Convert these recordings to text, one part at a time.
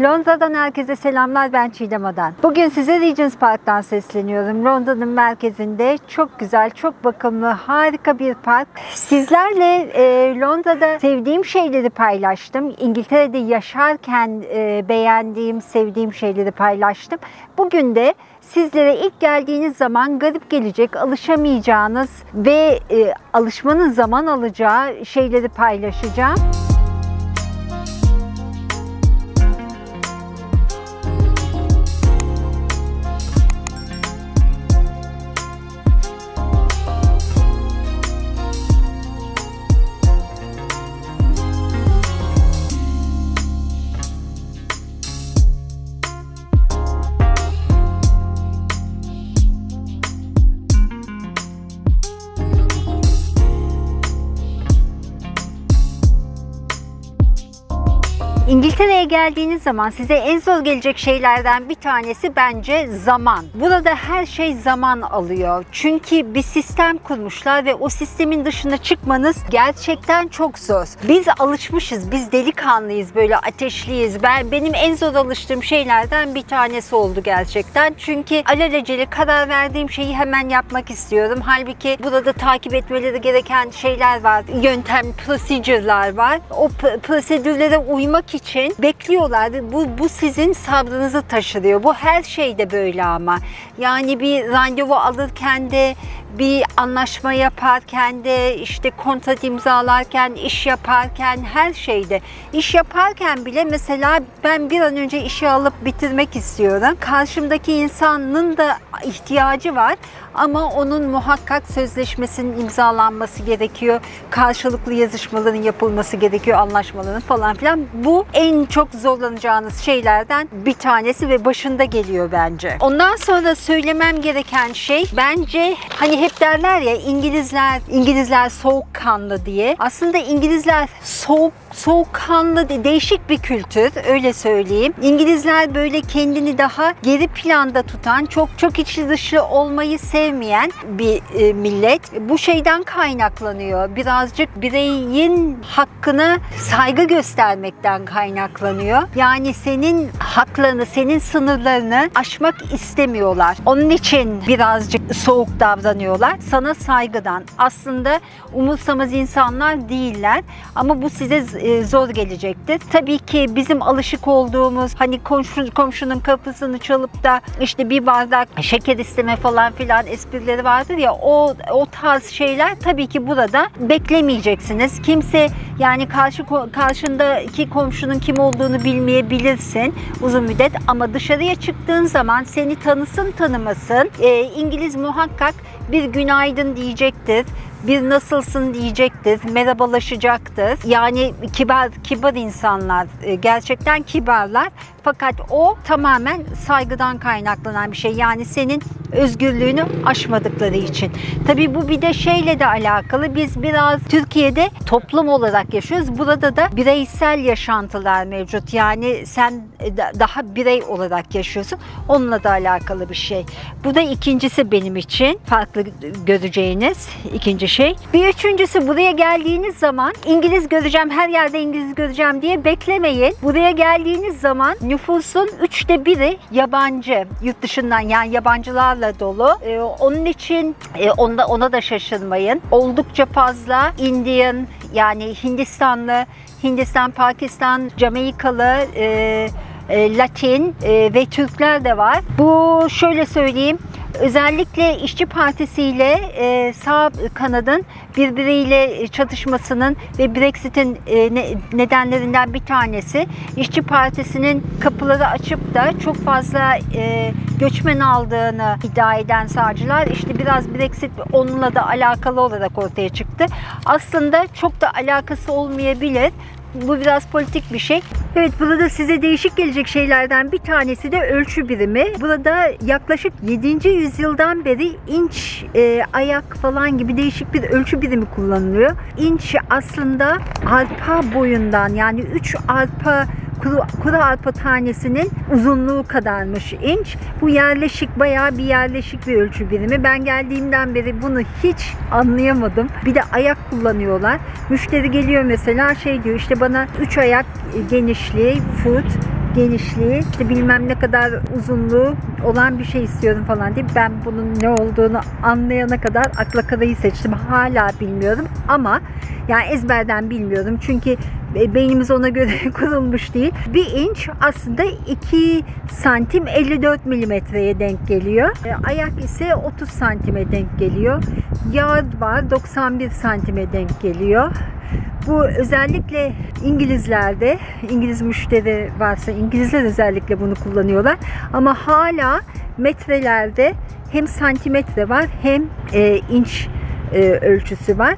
Londra'dan herkese selamlar, ben Çiğdem Adan. Bugün size Regent's Park'tan sesleniyorum. Londra'nın merkezinde çok güzel, çok bakımlı, harika bir park. Sizlerle Londra'da sevdiğim şeyleri paylaştım. İngiltere'de yaşarken beğendiğim, sevdiğim şeyleri paylaştım. Bugün de sizlere ilk geldiğiniz zaman garip gelecek, alışamayacağınız ve alışmanın zaman alacağı şeyleri paylaşacağım. İngiltere'ye geldiğiniz zaman size en zor gelecek şeylerden bir tanesi bence zaman. Burada her şey zaman alıyor. Çünkü bir sistem kurmuşlar ve o sistemin dışına çıkmanız gerçekten çok zor. Biz alışmışız, biz delikanlıyız, böyle ateşliyiz. Benim en zor alıştığım şeylerden bir tanesi oldu gerçekten. Çünkü alelacele karar verdiğim şeyi hemen yapmak istiyorum. Halbuki burada takip etmeleri gereken şeyler var. Yöntem, prosedürler var. O prosedürlere uymak için bekliyorlar. Bu sizin sabrınızı taşırıyor. Bu her şeyde böyle ama. Yani bir randevu alırken de, bir anlaşma yaparken de, işte kontrat imzalarken, iş yaparken, her şeyde. İş yaparken bile mesela ben bir an önce işi alıp bitirmek istiyorum. Karşımdaki insanın da ihtiyacı var ama onun muhakkak sözleşmesinin imzalanması gerekiyor. Karşılıklı yazışmaların yapılması gerekiyor, anlaşmaların falan filan. Bu en çok zorlanacağınız şeylerden bir tanesi ve başında geliyor bence. Ondan sonra söylemem gereken şey, bence hani hep derler ya İngilizler soğukkanlı diye. Aslında İngilizler soğukkanlı, değişik bir kültür, öyle söyleyeyim. İngilizler böyle kendini daha geri planda tutan, çok içli dışlı olmayı sevmeyen bir millet. Bu şeyden kaynaklanıyor. Birazcık bireyin hakkına saygı göstermekten kaynaklanıyor. Yani senin haklarını, senin sınırlarını aşmak istemiyorlar. Onun için birazcık soğuk davranıyorlar. Sana saygıdan. Aslında umursamaz insanlar değiller. Ama bu size zor gelecektir. Tabii ki bizim alışık olduğumuz, hani komşunun kapısını çalıp da işte bir bardak şeker isteme falan filan esprileri vardır ya, o tarz şeyler tabii ki burada beklemeyeceksiniz. Kimse, yani karşındaki komşunun kim olduğunu bilmeyebilirsin uzun müddet, ama dışarıya çıktığın zaman seni tanısın tanımasın İngiliz muhakkak bir günaydın diyecektir, bir nasılsın diyecektir, merhabalaşacaktır. Yani kibar insanlar, gerçekten kibarlar. Fakat o tamamen saygıdan kaynaklanan bir şey. Yani senin özgürlüğünü aşmadıkları için. Tabii bu bir de şeyle de alakalı. Biz biraz Türkiye'de toplum olarak yaşıyoruz. Burada da bireysel yaşantılar mevcut. Yani sen daha birey olarak yaşıyorsun. Onunla da alakalı bir şey. Bu da ikincisi benim için farklı göreceğiniz ikinci şey. Bir üçüncüsü, buraya geldiğiniz zaman İngiliz göreceğim, her yerde İngiliz göreceğim diye beklemeyin. Buraya geldiğiniz zaman nüfusun 1/3'ü yabancı, yurt dışından, yani yabancılarla dolu. Onun için ona da şaşırmayın. Oldukça fazla Indian, yani Hindistanlı, Hindistan, Pakistan, Jamaikalı, Latin ve Türkler de var. Bu, şöyle söyleyeyim, özellikle İşçi Partisi ile sağ kanadın birbiriyle çatışmasının ve Brexit'in nedenlerinden bir tanesi, İşçi Partisi'nin kapıları açıp da çok fazla göçmen aldığını iddia eden sağcılar, işte biraz Brexit onunla da alakalı olarak ortaya çıktı. Aslında çok da alakası olmayabilir. Bu biraz politik bir şey. Evet, burada size değişik gelecek şeylerden bir tanesi de ölçü birimi. Burada yaklaşık 7. yüzyıldan beri inç, ayak falan gibi değişik bir ölçü birimi kullanılıyor. İnç aslında arpa boyundan, yani 3 arpa kuru arpa tanesinin uzunluğu kadarmış inç. Bu yerleşik, bayağı bir yerleşik bir ölçü birimi. Ben geldiğimden beri bunu hiç anlayamadım. Bir de ayak kullanıyorlar. Müşteri geliyor mesela, şey diyor, işte bana 3 ayak genişliği, foot, genişliği, işte bilmem ne kadar uzunluğu olan bir şey istiyorum falan diye ben bunun ne olduğunu anlayana kadar akla karayı seçtim. Hala bilmiyorum ama yani ezberden bilmiyorum çünkü beynimiz ona göre kurulmuş değil. 1 inç aslında 2 santim 54 milimetreye denk geliyor. Ayak ise 30 santime denk geliyor. Yard var 91 santime denk geliyor. Bu özellikle İngilizlerde, İngiliz müşteri varsa İngilizler özellikle bunu kullanıyorlar. Ama hala metrelerde hem santimetre var hem inç ölçüsü var.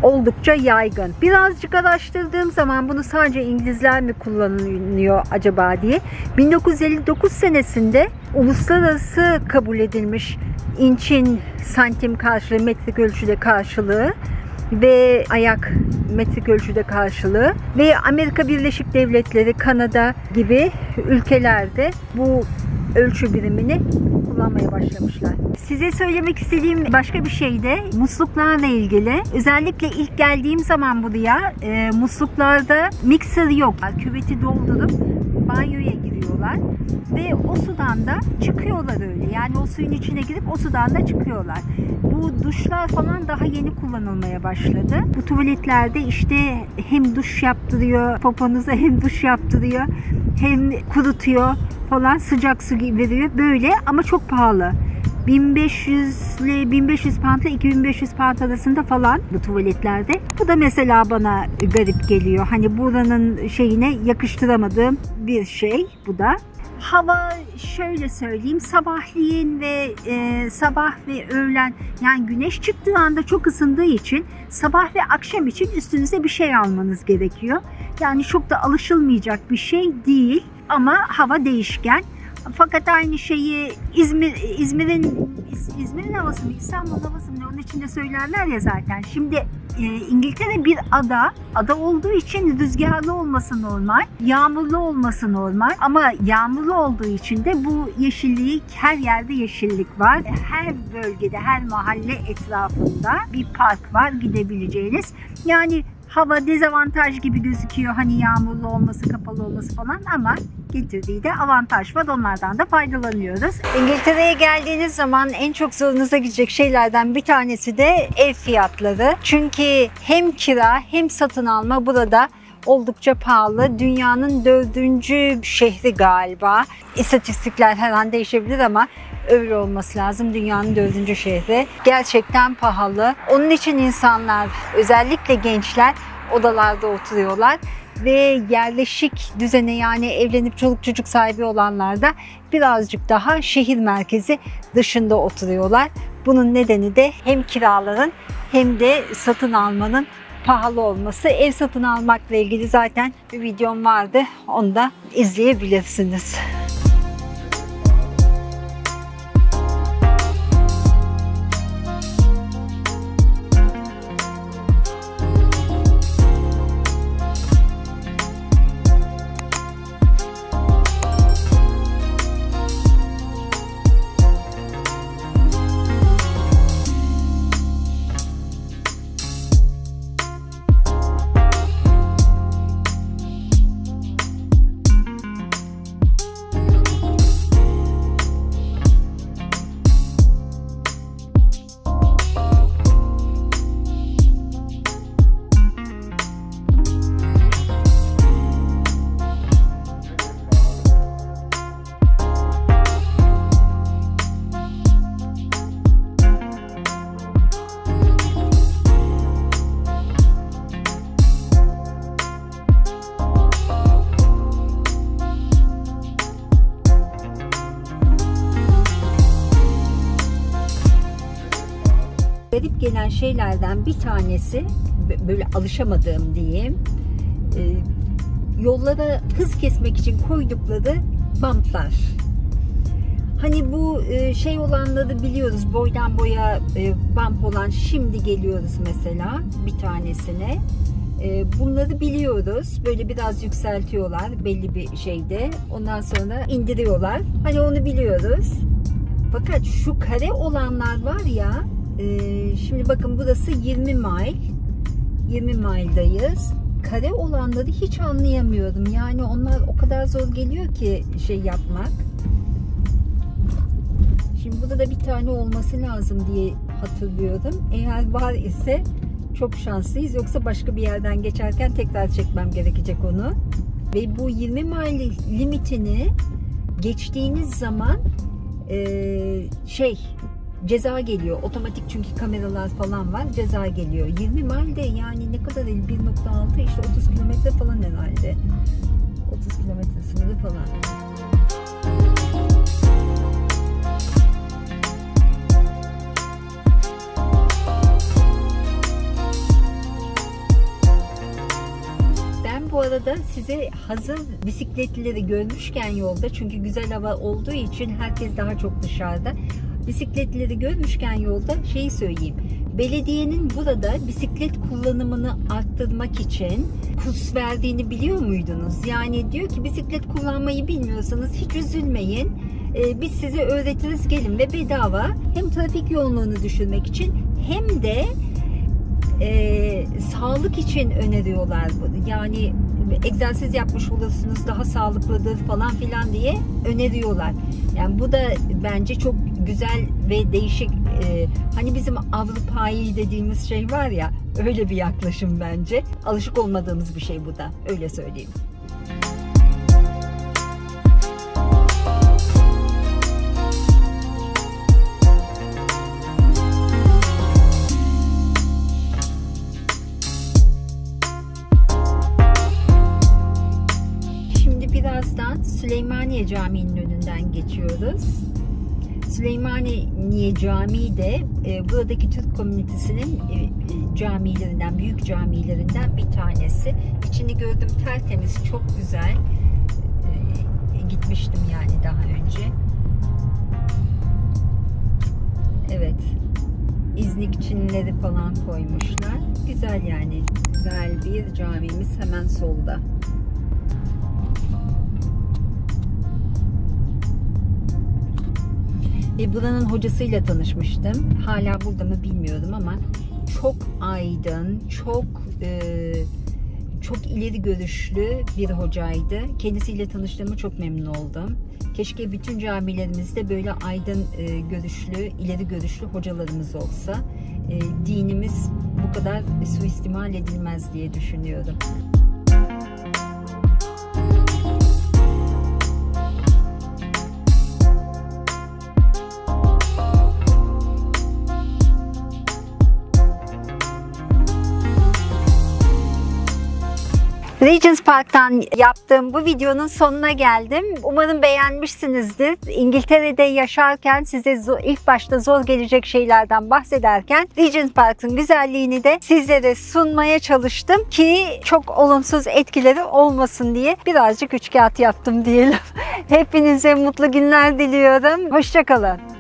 Oldukça yaygın. Birazcık araştırdığım zaman bunu sadece İngilizler mi kullanıyor acaba diye 1959 senesinde uluslararası kabul edilmiş inçin santim karşılığı, metrik ölçüde karşılığı ve ayak metrik ölçüde karşılığı ve Amerika Birleşik Devletleri, Kanada gibi ülkelerde bu ölçü birimini kullanmaya başlamışlar. Size söylemek istediğim başka bir şey de musluklarla ilgili. Özellikle ilk geldiğim zaman buraya musluklarda mixer yok. Küveti doldurup banyoya giriyorlar ve o sudan da çıkıyorlar öyle. Yani o suyun içine girip o sudan da çıkıyorlar. Bu duşlar falan daha yeni kullanılmaya başladı. Bu tuvaletlerde işte hem duş yaptırıyor, poponuza hem duş yaptırıyor, hem kurutuyor falan, sıcak su veriyor böyle ama çok pahalı. 1500 ile 1500 pound ile 2500 pound arasında falan bu tuvaletlerde. Bu da mesela bana garip geliyor. Hani buranın şeyine yakıştıramadığım bir şey bu da. Hava şöyle söyleyeyim, sabahleyin ve sabah ve öğlen, yani güneş çıktığı anda çok ısındığı için sabah ve akşam için üstünüze bir şey almanız gerekiyor. Yani çok da alışılmayacak bir şey değil ama hava değişken. Fakat aynı şeyi İzmir'in havası mı, İstanbul'un havası mı, onun içinde söylerler ya zaten. Şimdi İngiltere bir ada olduğu için rüzgarlı olması normal, yağmurlu olması normal ama yağmurlu olduğu için de bu yeşillik, her yerde yeşillik var. Her bölgede, her mahalle etrafında bir park var gidebileceğiniz. Yani hava dezavantaj gibi gözüküyor, hani yağmurlu olması, kapalı olması falan ama getirdiği de avantaj var. Onlardan da faydalanıyoruz. İngiltere'ye geldiğiniz zaman en çok zorunuza gidecek şeylerden bir tanesi de ev fiyatları. Çünkü hem kira hem satın alma burada oldukça pahalı. Dünyanın 4. şehri galiba. İstatistikler her an değişebilir ama öyle olması lazım. Dünyanın 4. şehri. Gerçekten pahalı. Onun için insanlar, özellikle gençler odalarda oturuyorlar ve yerleşik düzene, yani evlenip çoluk çocuk sahibi olanlar da birazcık daha şehir merkezi dışında oturuyorlar. Bunun nedeni de hem kiraların hem de satın almanın pahalı olması. Ev satın almakla ilgili zaten bir videom vardı. Onu da izleyebilirsiniz. Garip gelen şeylerden bir tanesi, böyle alışamadığım diyeyim, yollara hız kesmek için koydukları bantlar. Hani bu şey olanları biliyoruz, boydan boya bump olan, şimdi geliyoruz mesela bir tanesine. Bunları biliyoruz. Böyle biraz yükseltiyorlar belli bir şeyde. Ondan sonra indiriyorlar. Hani onu biliyoruz. Fakat şu kare olanlar var ya, şimdi bakın burası 20 mile'dayız. kare olanları hiç anlayamıyorum. Yani onlar o kadar zor geliyor ki şey yapmak. Şimdi burada da bir tane olması lazım diye hatırlıyorum. Eğer var ise çok şanslıyız. Yoksa başka bir yerden geçerken tekrar çekmem gerekecek onu. Ve bu 20 mile limitini geçtiğiniz zaman ceza geliyor. Otomatik, çünkü kameralar falan var. Ceza geliyor. 20 mile de yani ne kadar, 1.6 işte 30 kilometre falan herhalde. 30 kilometre sınırı falan. Bu arada size hazır bisikletlileri görmüşken yolda, çünkü güzel hava olduğu için herkes daha çok dışarıda. Bisikletlileri görmüşken yolda şeyi söyleyeyim. Belediyenin burada bisiklet kullanımını arttırmak için kurs verdiğini biliyor muydunuz? Yani diyor ki bisiklet kullanmayı bilmiyorsanız hiç üzülmeyin. Biz size öğretiriz, gelin, ve bedava. Hem trafik yoğunluğunu düşürmek için hem de sağlık için öneriyorlar. Yani egzersiz yapmış olursunuz, daha sağlıklıdır falan filan diye öneriyorlar. Yani bu da bence çok güzel ve değişik. Hani bizim Avrupa'yı dediğimiz şey var ya, öyle bir yaklaşım bence. Alışık olmadığımız bir şey bu da, öyle söyleyeyim. Birazdan Süleymaniye Camii'nin önünden geçiyoruz. Süleymaniye Camii de buradaki Türk komünitesinin camilerinden, büyük camilerinden bir tanesi. İçini gördüm, tertemiz, çok güzel. Gitmiştim yani daha önce. Evet. İznik çinileri falan koymuşlar. Güzel yani. Güzel bir camimiz hemen solda. Buranın hocasıyla tanışmıştım. Hala burada mı bilmiyorum ama çok aydın, çok ileri görüşlü bir hocaydı. Kendisiyle tanıştığıma çok memnun oldum. Keşke bütün camilerimizde böyle aydın görüşlü, ileri görüşlü hocalarımız olsa. Dinimiz bu kadar suistimal edilmez diye düşünüyorum. Regents Park'tan yaptığım bu videonun sonuna geldim. Umarım beğenmişsinizdir. İngiltere'de yaşarken size ilk başta zor gelecek şeylerden bahsederken Regents Park'ın güzelliğini de sizlere sunmaya çalıştım ki çok olumsuz etkileri olmasın diye birazcık üçkağıt yaptım diyelim. Hepinize mutlu günler diliyorum. Hoşça kalın.